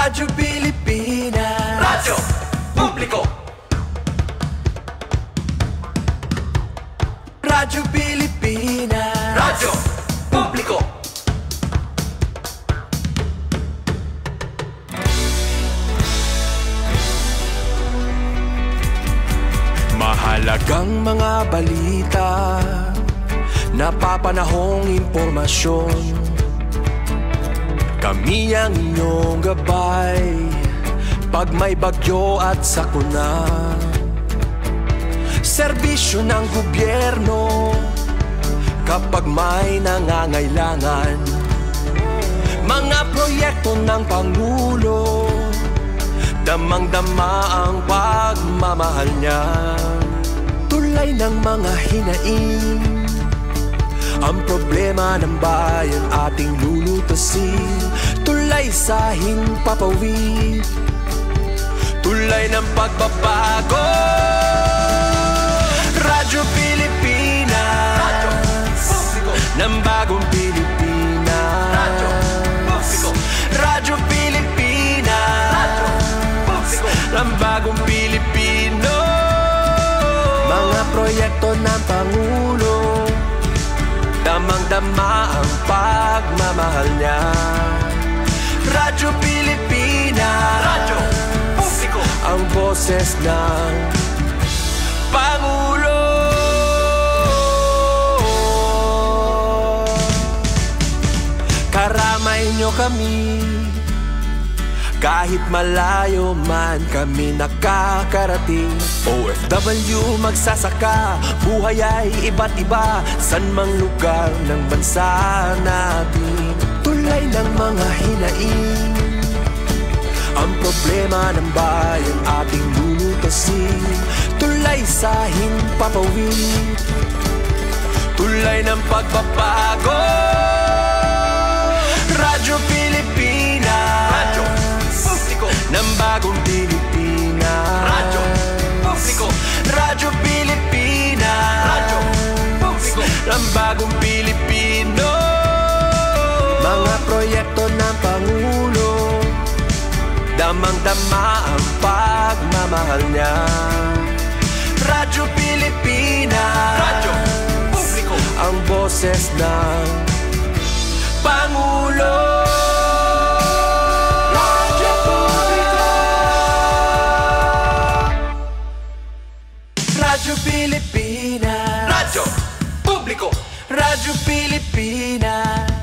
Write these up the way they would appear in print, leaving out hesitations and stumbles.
Radyo Pilipinas, Radyo Publiko. Radyo Pilipinas, Radyo Publiko. Mahalagang mga balita, napapanahong impormasyon. Kami ang inyong gabay pag may bagyo at sakuna. Serbisyo ng gobyerno kapag may nangangailangan. Mga proyekto ng Pangulo, damang-dama ang pagmamahal niya. Tulay ng mga hinaing, ang problema ng bayan ating lulutasin. Tulay sa himpapawid, tulay ng pagbabago. Radyo Pilipinas, Radyo Publiko. Ng bagong Pilipinas, Radyo Publiko. Radyo Pilipinas, Radyo Publiko. Ng bagong Pilipino. Mga proyekto ng Pangulo, damang-dama ang pagmamahal niya. Radyo Pilipinas, Radyo Publiko. Ang boses ng Pangulo. Karamay nyo kami, kahit malayo man kami nakakarating. OFW magsasaka, buhay ay iba't iba, san mang lugar ng bansa natin. Tulay ng mga hinaing, ang problema ng bayan ating lulutasin. Tulay sa himpapawid, tulay ng pagbabago. Radyo Pilipinas, Radyo Publiko. Ng bagong Pilipinas, Radyo Publiko. Radyo Pilipinas, Radyo Publiko. Ng bagong Pilipino. Mga proyekto ng Pangulo, damang-dama ang pagmamahal niya. Radyo Pilipinas, Radyo Publiko. Ang boses ng Pangulo. Radyo Publiko. Radyo Pilipinas, Radyo Publiko. Radyo Pilipinas.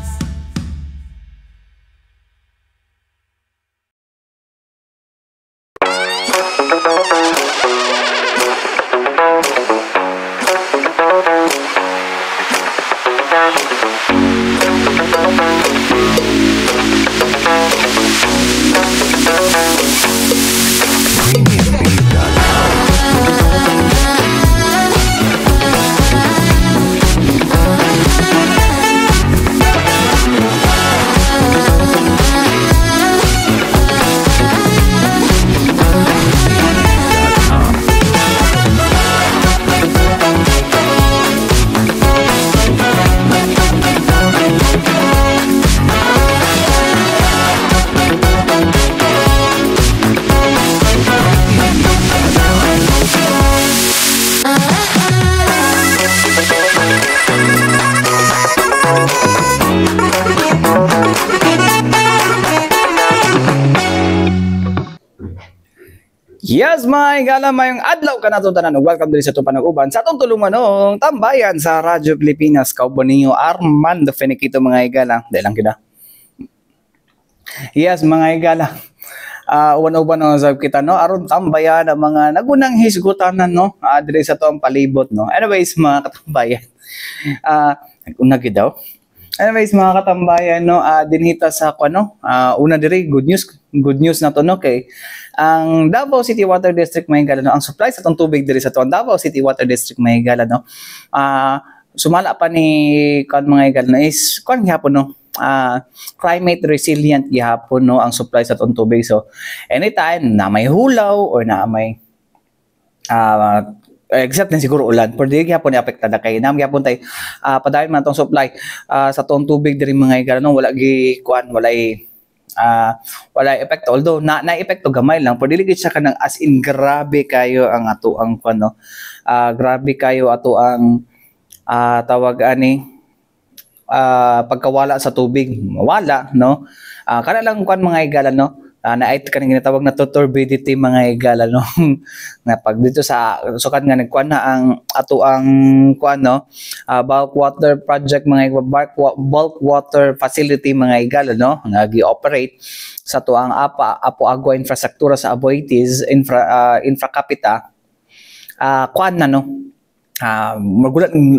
Yes, may gala mayong adlaw ka nato tanan. Welcome diri sa Tupanag-uban sa atong tulunganong tambayan sa Radyo Pilipinas. Kauban ninyo Armando Feniquito mga igala. Dahil lang kita. Yes, mga igala. Uwan-uwan no sa kita no aron tambayan ang mga nagunang hisgutanan no diri sa tuang palibot no. Anyways, mga katambayan. Una gid daw. Anyways, mga katambayan no dinhita sa kuno una diri good news na to no kay ang Davao City Water District Mahigala no ang supply sa tong tubig diri sa tuang Davao City Water District Mahigala no sumala pa ni kan mga igala no is kan gyapon no climate resilient gyapon no ang supply sa tong tubig. So anytime na may hulaw or na may except na siguro ulan, pero di gyapon apektado kay nam gyapon tay padayon man tong supply sa tong tubig diri mga igala no wala gi kuan walay Wala epekto, although na epekto gamay lang, pero dili gid siya kanang as in grabe kayo ang ato ang kuno, grabe kayo ato ang tawag ani pagkawala sa tubig, wala no. Kana lang kuan mga higala no, na-it kanang ginatawag na turbidity mga higala no. Na pag dito sa sukat nga nagkuan na ang ato ang kuan no, bulk water project mga bulk water facility mga higala no, nga gi-operate sa to ang Apo Agua infrastruktura sa Aboitiz Infracapita. Kuan na no,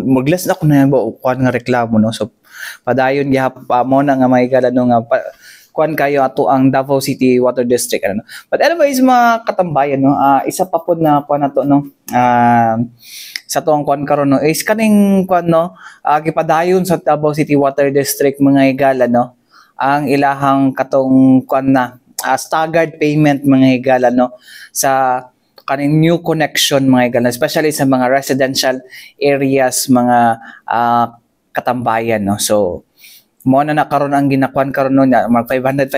maglas na ko na kuan nga reklamo no, so padayon gihap mo na nga may gala no nga kuan kayo ato ang Davao City Water District ano. But anyways mga katambayan no, isa pa pod na kuan nato no, sa tuang kuan karon no is kaning kuan no, gipadayon sa Davao City Water District mga higala no, ang ilahang katong kuan na staggered payment mga higala no sa kaning new connection mga higala, especially sa mga residential areas mga katambayan no. So mo na nakaroon ang ginakuan karon no nya mag 500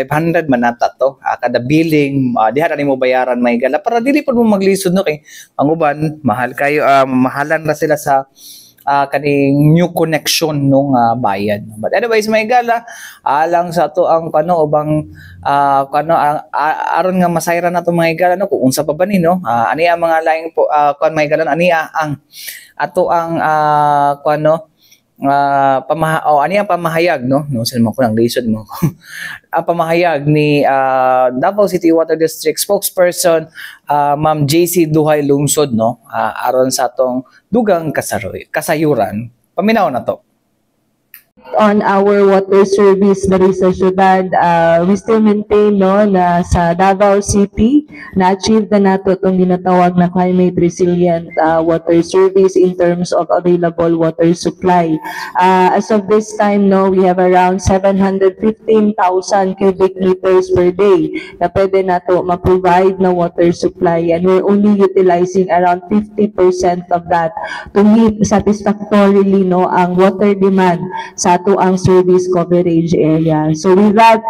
manata to kada billing diha na nimo bayaran may gala para dili pud mo maglisod no kay ang uban mahal kayo mahalan ra sila sa kaning new connection nung bayan. But anyways may gala alang sa to ang kano ubang aron nga masayran nato mga gala no kung unsa pa ba ni no ani ang mga laing kan may gala ani ang ato ang kano ani ang pamahayag no sa mo ko nang lisod mo ang pamahayag ni Davao City Water District spokesperson Ma'am JC Duhay Lungsod no aron sa atong dugang kasayuran. Paminaw na to. On our water service dari sa syudad, we still maintain no na sa Davao City na achieve na nato itong ginatawag na climate resilient water service in terms of available water supply. As of this time no, we have around 715,000 cubic meters per day na pwede nato ma-provide na water supply, and we're only utilizing around 50% of that to meet satisfactorily no ang water demand sa ato ang service coverage area. So with that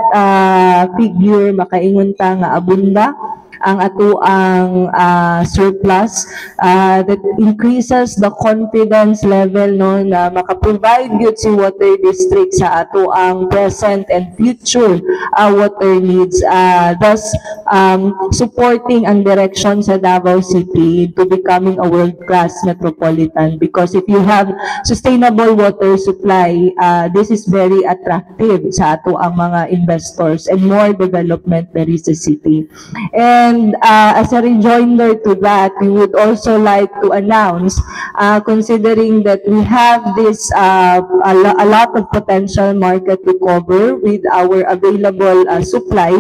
figure, makaingon ta nga abunda ang ato ang surplus that increases the confidence level no na maka-provide gyud si water district sa ato ang present and future water needs, thus supporting ang direction sa Davao City to becoming a world-class metropolitan. Because if you have sustainable water supply, this is very attractive sa ato ang mga investors and more development there is sa city. And as a rejoinder to that, we would also like to announce, considering that we have this a lot of potential market to cover with our available supply,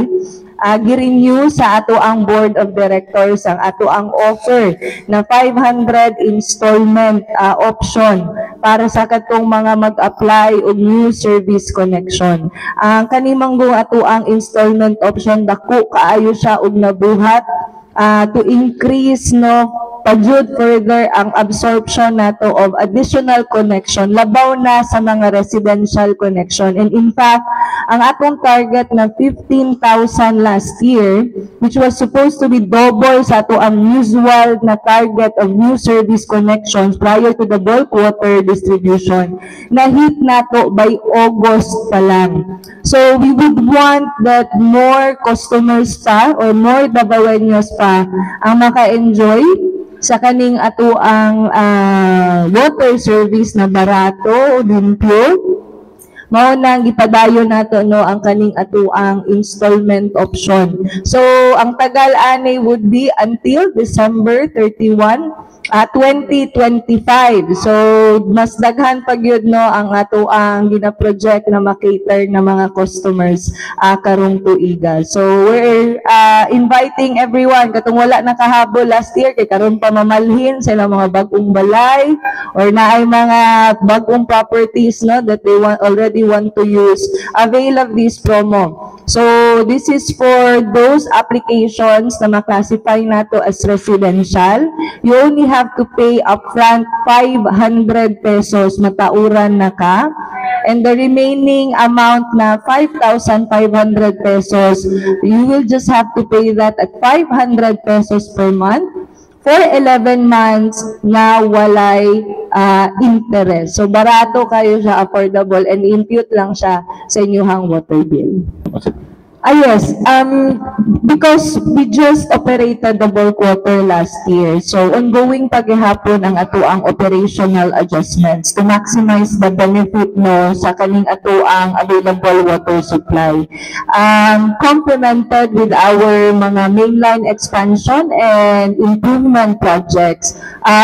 gi-renew sa ato ang board of directors ang ato ang offer na 500 installment option para sa katong mga mag-apply og new service connection. Ang kanimanggo ato ang installment option dako kaayo siya og nabuhat to increase no pagyud further ang absorption nato of additional connection labaw na sa mga residential connection. And in fact, ang atong target na 15,000 last year, which was supposed to be double sa ato ang usual na target of new service connections prior to the bulk water distribution, na-hit nato by August pa lang. So we would want that more customers pa or more Davaoeños pa ang maka-enjoy sa kaning ato ang water service na barato, limpyo. Mao nang gipadayon nato no ang kaning ato ang installment option. So ang tagal ani would be until December 31, 2025. So mas daghan pa gyud no ang ato ang gina-project na makater na mga customers karong tuiga. So we're inviting everyone katong wala nakahabol last year kay karon pa mamalhin sila mga bag-ong balay or naay mga bag-ong properties no that they already want to use. Avail of this promo. So this is for those applications na maklasify nato as residential. You only have to pay upfront 500 pesos, matauran na ka. And the remaining amount na 5,500 pesos, you will just have to pay that at 500 pesos per month for 11 months na walay interest. So barato kayo siya, affordable, and impute lang siya sa inyong water bill. Yes, because we just operated the bulk water last year. So ongoing paghihapon ang atuang operational adjustments to maximize the benefit no sa kaning atuang available water supply. Complemented with our mga mainline expansion and improvement projects,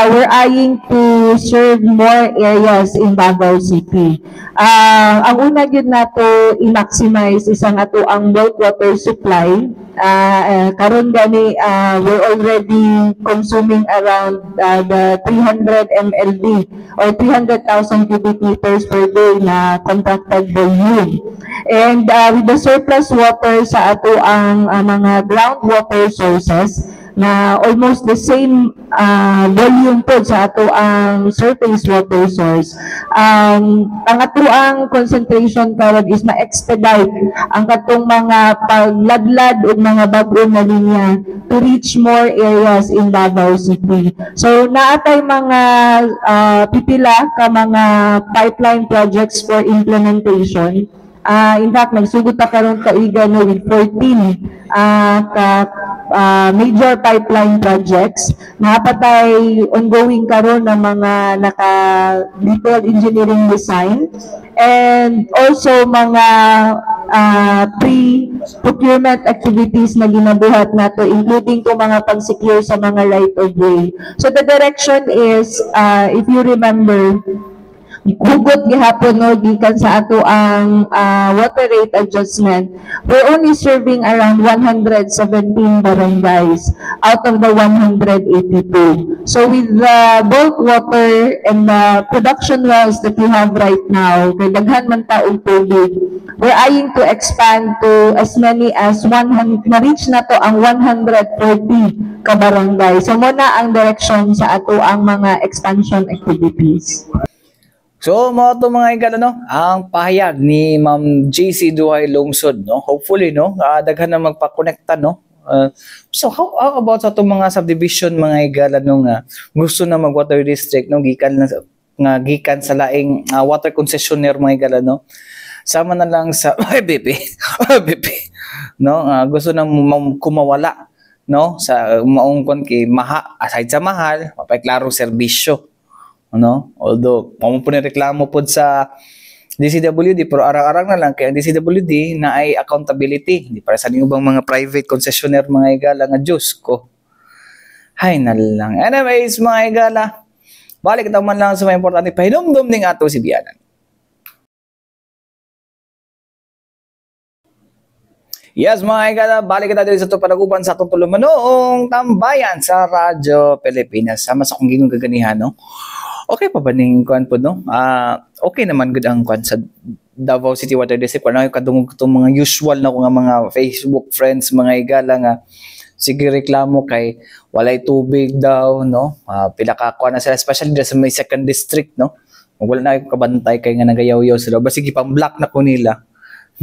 we're eyeing to serve more areas in Davao City. Ang una gyud nato i-maximize isang atuang bulk water supply. Karon gani we're already consuming around the 300 MLD or 300,000 cubic meters per day na contracted volume. And with the surplus water sa atoang mga groundwater sources na almost the same volume po sa ato ang surface water source. Ang ato ang concentration karon is ma-expedite ang katong mga pagladlad o mga bag-o na linya to reach more areas in Davao City. So naatay mga pipila ka mga pipeline projects for implementation. In fact, nagsugod ta karon kaiga no with 14 major pipeline projects. Napatay ongoing karon ng mga detailed engineering design and also mga pre-procurement activities na ginabuhat nato, including kung mga pag-secure sa mga right of way. So the direction is, if you remember, hugot gihapon no gikan sa ato ang water rate adjustment, we're only serving around 117 barangays out of the 182. So with the bulk water and the production wells that we have right now, kay daghan man taong tubig, we're eyeing to expand to as many as 100, na-reach na to ang 140 ka barangay. So muna ang direction sa ato ang mga expansion activities. So, mga igala, no? Ang pahayag ni Ma'am JC Duhay Lungsod, no? Hopefully, no? Daghan na magpa-connecta, no? So, how about sa itong mga subdivision, mga igala, no? Gusto na mag-water district, no? Gikan sa laing water concessionaire, mga igala, no? Sama na lang sa BP, no? Gusto na kumawala, no? Sa maungkon kay aside sa mahal, mapaiklaro serbisyo. No? Although, reklamo po sa DCWD, pero arang-arang na lang kaya ang DCWD na ay accountability. Hindi para sa ibang mga private concessionaire, mga igala, nga Diyos ko. Hay na lang. Anyways, mga igala, balik naman lang sa mga importante pahinumdum ning ato si Bianan. Yes, mga igala, balik kita dito sa ito panaguban sa itong tulumanoong tambayan sa Radyo Pilipinas. Sama sa kong ginong gaganihan, no? Okay pa ba ning kuan po, no? Okay naman good ang kuan sa Davao City Water District. Ano yung kadungog itong mga usual na ko nga mga Facebook friends, mga igala nga sige reklamo kay walay tubig daw, no? Pila ka kuan na sila, especially sa may second district, no? Wala na yung kabantay kay nga nagayaw-yaw sila. Basta sige pang-block na ko nila.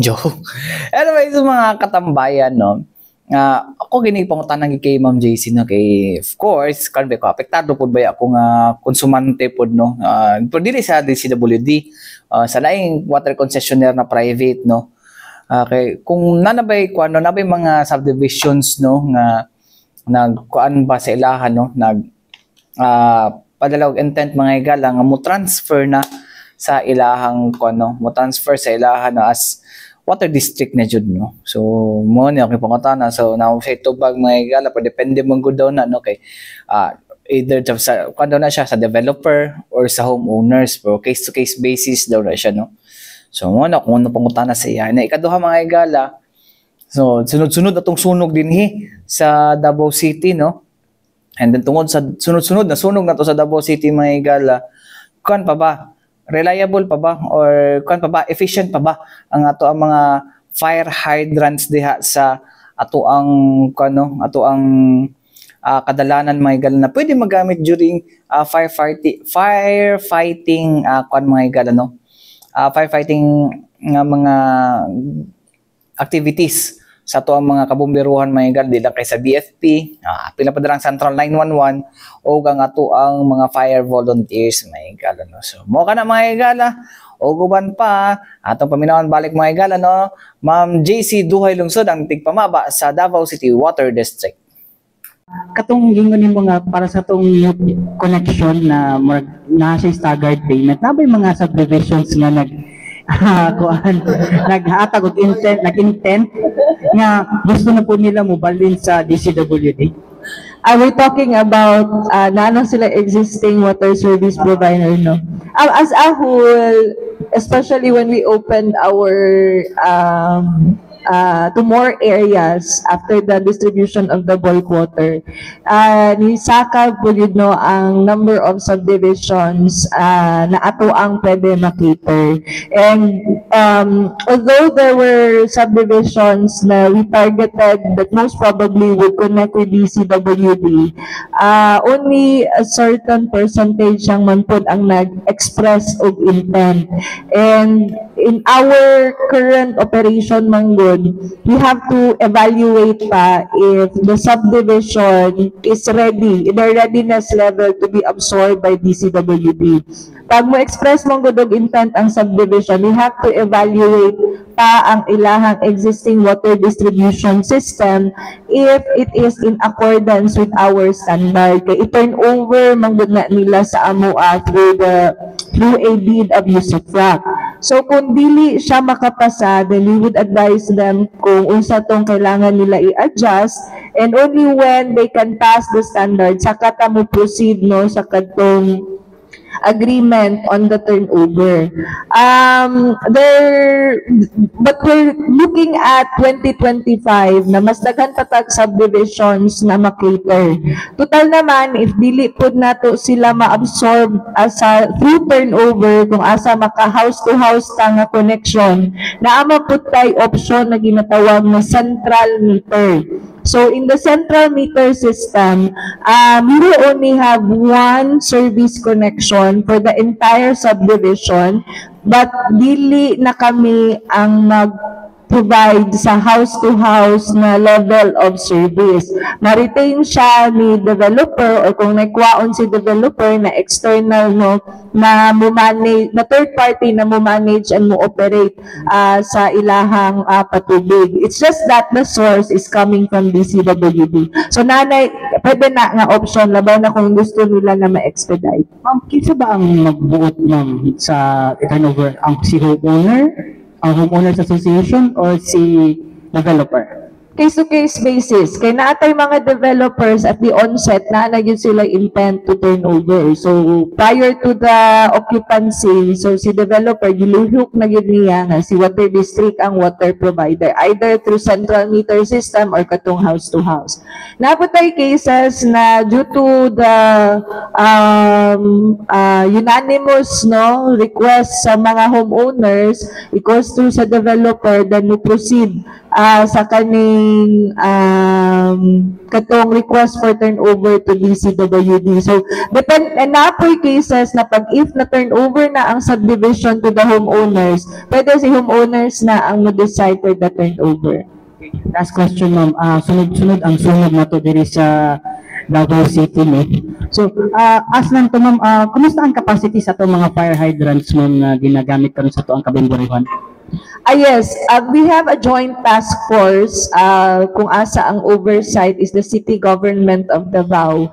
Joke. Anyway, sa mga katambayan, no? Ako ginipangutan kay Ma'am JC na kay, of course, kan ba ko apektado pud ba ako nga konsumante pud, no? Pero dili sa DCWD, sa laing water concessionaire na private, no? Kay kung nanabay ko ano nabay mga subdivisions, no, nga nagkuan ba sa ilahan, no, padala og intent mga igala nga mo transfer na sa ilahang kuan, no, mo transfer sa ilahan na as water district na jud, no. So mo ni ako pangutana, so now sa tubag mga igala pa depende man gud daw na, no, kay either sa kuan daw na siya sa developer or sa homeowners, pero case to case basis daw na siya, no. So mo na kung ano pangutana sa iya na ikaduha mga igala. So sunod-sunod atong sunog dinhi sa Davao City, no. And then tungod sa sunod-sunod na sunog na to sa Davao City mga igala, kuan pa ba reliable pa ba or kuan pa ba efficient pa ba ang ato ang mga fire hydrants diha sa ato ang kadalanan mga higala na pwede magamit during firefighting mga higala no. Firefighting nga mga activities sa ato ang mga kabomberuhan mga higala, di lang kay sa BFP, pila pa darang Central 911 o ang ato ang mga fire volunteers mga higala no. So mo kana mga higala o guban pa atong paminawan balik mga higala no, Ma'am JC Duhay Lungsod ang tigpamaba sa Davao City Water District. Katong gingon nimo nga para sa tong connection na siya staggered payment, nabay mga subdivisions nga naghatag og nag-intent nga gusto na po nila mo balin sa DCWD. We're talking about na sila existing water service provider, no? As a whole, especially when we opened our to more areas after the distribution of the bulk water, nisaka po yun no ang number of subdivisions na ato ang pwede makita. And although there were subdivisions na we targeted that most probably would connect with DCWD, only a certain percentage ang manpod ang nag-express of intent. And in our current operation manggod, we have to evaluate pa if the subdivision is ready, in their readiness level to be absorbed by DCWD. Pag mo express manggod og intent ang subdivision, we have to evaluate pa ang ilahang existing water distribution system if it is in accordance with our standard. Kaya i-turn over manggod na nila sa AMOA through a deed of use of track. So kung dili siya makapasa, then we would advise them kung unsa tong kailangan nila i-adjust, and only when they can pass the standard saka ta mo proceed no sa kadtong agreement on the turnover. But we're looking at 2025 na mas daghan patag subdivisions na makater. Total naman, if dili pod nato sila ma-absorb asa through turnover, kung asa maka house to house ta nga connection, naama pod tay option na ginatawag na central meter. So in the central meter system, we will only have one service connection for the entire subdivision, but dili na kami ang mag-provide sa house-to-house na level of service. Ma-retain siya ni developer, or kung nagkwaon si developer na external no, na mo-manage, na third party na mo-manage and mo-operate sa ilahang patubig. It's just that the source is coming from DCWD. So nanay, pwede na nga option, labaw na kung gusto nila na ma-expedite. Ma'am, kinsa ba ang magbuot ma'am sa turnover? Ang si homeowner, ang homeowners association, or si developer? Case-to-case basis. Kaya naatay mga developers at the onset na nagyan sila intent to turn over. So, prior to the occupancy, so si developer, giluhok na yun niya nga si water district ang water provider, either through central meter system or katong house-to-house. Naputay cases na due to the unanimous no request sa mga homeowners, it goes through sa developer, then we proceed sa kaning katong request for turnover to DCWD. So, na po cases na pag if na turnover na ang subdivision to the homeowners, pwede si homeowners na ang mag-decide for the turnover. Last question ma'am, sunod-sunod ang sunod na to diri sa Davao City no. So, as lang to ma'am, kumusta ang capacity sa to mga fire hydrants ma'am na ginagamit karon sa to ang kabomberuhan? Yes, we have a joint task force kung asa ang oversight is the city government of Davao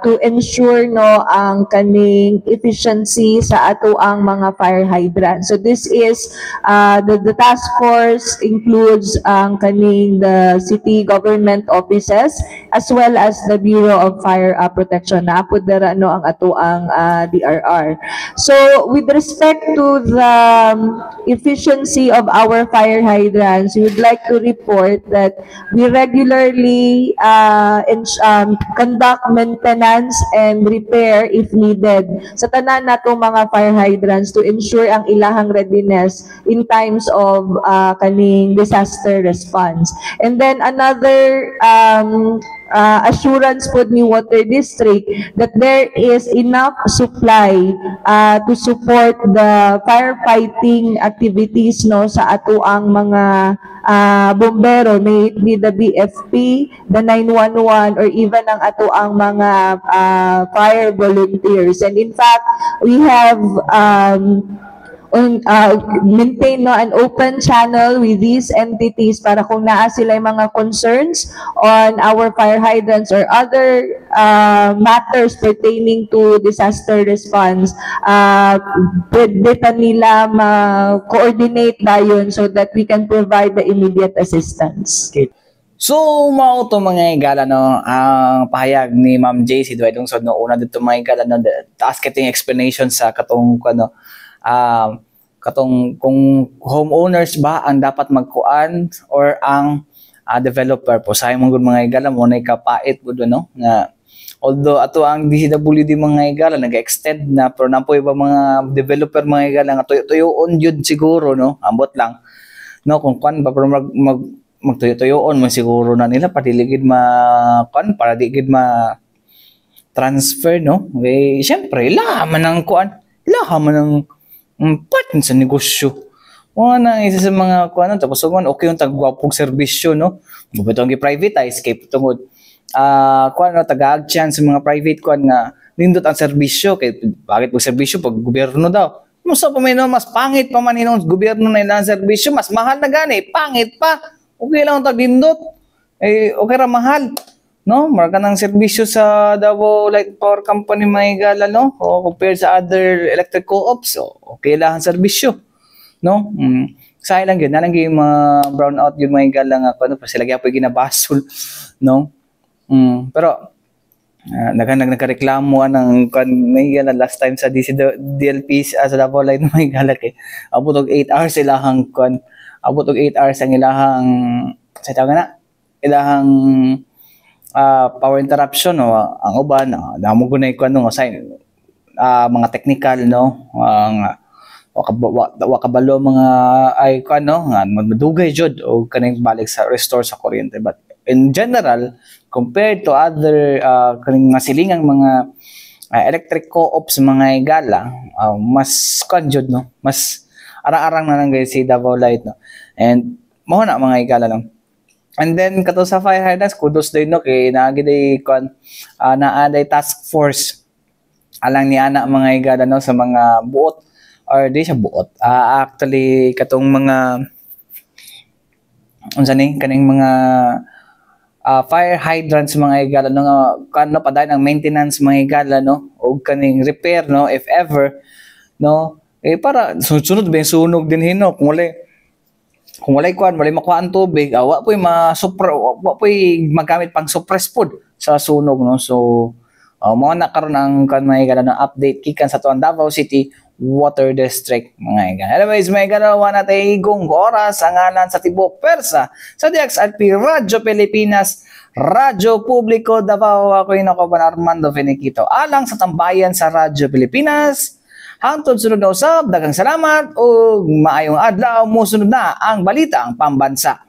to ensure no ang kaning efficiency sa ato ang mga fire hydrant. So this is the task force includes ang kaning the city government offices as well as the Bureau of Fire Protection na apod dara no ang ato ang DRR. So with respect to the efficiency efficiency of our fire hydrants, we would like to report that we regularly conduct maintenance and repair if needed sa tanan natong mga fire hydrants to ensure ang ilahang readiness in times of kaning disaster response. And then another assurance po ni Water District that there is enough supply to support the firefighting activities no sa atuang mga bombero, may it be the BFP, the 911, or even ang atuang mga fire volunteers. And in fact, we have maintain no, an open channel with these entities para kung naa sila mga concerns on our fire hydrants or other matters pertaining to disaster response, pwede pa nila ma-coordinate dayon so that we can provide the immediate assistance. Okay. So, mao to mga igala no, ang pahayag ni Ma'am JC Dwight Lungsod no, una dito mga igala no, taas kiting explanation sa katong ano, katong kung homeowners ba ang dapat magkuan or ang developer po sa imong mga igala mo na kapait gud no nga although ato ang DCWD mga igala nag-extend na pero nampo iba mga developer mga igala nga tuyo-tuyoon jud siguro no ambot lang no kung kuan ba pero magtuyo-tuyoon mo siguro na nila patiligid kuan para di gid ma transfer no eh syempre laman ang kuan laman ang part sa negosyo. Wala na isa sa mga kuan tapos okay yung tagwapog serbisyo no. Bubuto ang gi-privatize kay tungod kuan no tagaag chance sa mga private kuan nga nindot ang serbisyo kay bakit mo serbisyo pag gobyerno daw. Musa pa may no, mas pangit pa man hinong gobyerno na ilang serbisyo mas mahal na gani pangit pa. Okay lang tag nindot. Eh okay ra mahal. No, marka ng serbisyo sa Davao like power company may gala no o compared sa other electric co-ops so okay lang ang serbisyo no say lang gyud na lang gyud brown out gyud may gala nga kuno pa sila gyapon ginabasol no pero nagreklamo ang may gala last time sa DLP sa Davao line may gala kay abot og 8 hours ilahang kuan abot og 8 hours ang ilahang sa tawag na ilahang power interruption no ang uban damo gunay ko ano sa mga technical no ang wakabalo mga ay ko ano nga madugay jud o kaning balik sa restore sa kuryente but in general compared to other kaning silingang mga electric co-ops mga igala mas kan jud no mas arang-arang na lang guys si Davao Light no and mo na mga igala lang. And then kato sa fire hydrants kudos din no kay naagid kon naaday task force alang ni ana mga igala no sa mga buot or di siya buot actually katong mga unsa ni kaning mga fire hydrants mga igala no kano padayon ang maintenance mga igala no o kaning repair no if ever no eh para sunod ba sunog din hino kung walay kuan walay makuhaan tubig wa po'y wa po'y magamit pang suppress food sa sunog no so mo na karon ang kan may gala na update kikan sa tuang Davao City Water District mga igala. Anyways may gala na tay igong oras ang ngalan sa tibok persa sa DXRP Radyo Pilipinas Radyo Publiko Davao ako Armando Finiquito alang sa tambayan sa Radyo Pilipinas. Hangtod sunod na usab, daghang salamat o maayong adlaw mo sunod na ang Balitang Pambansa.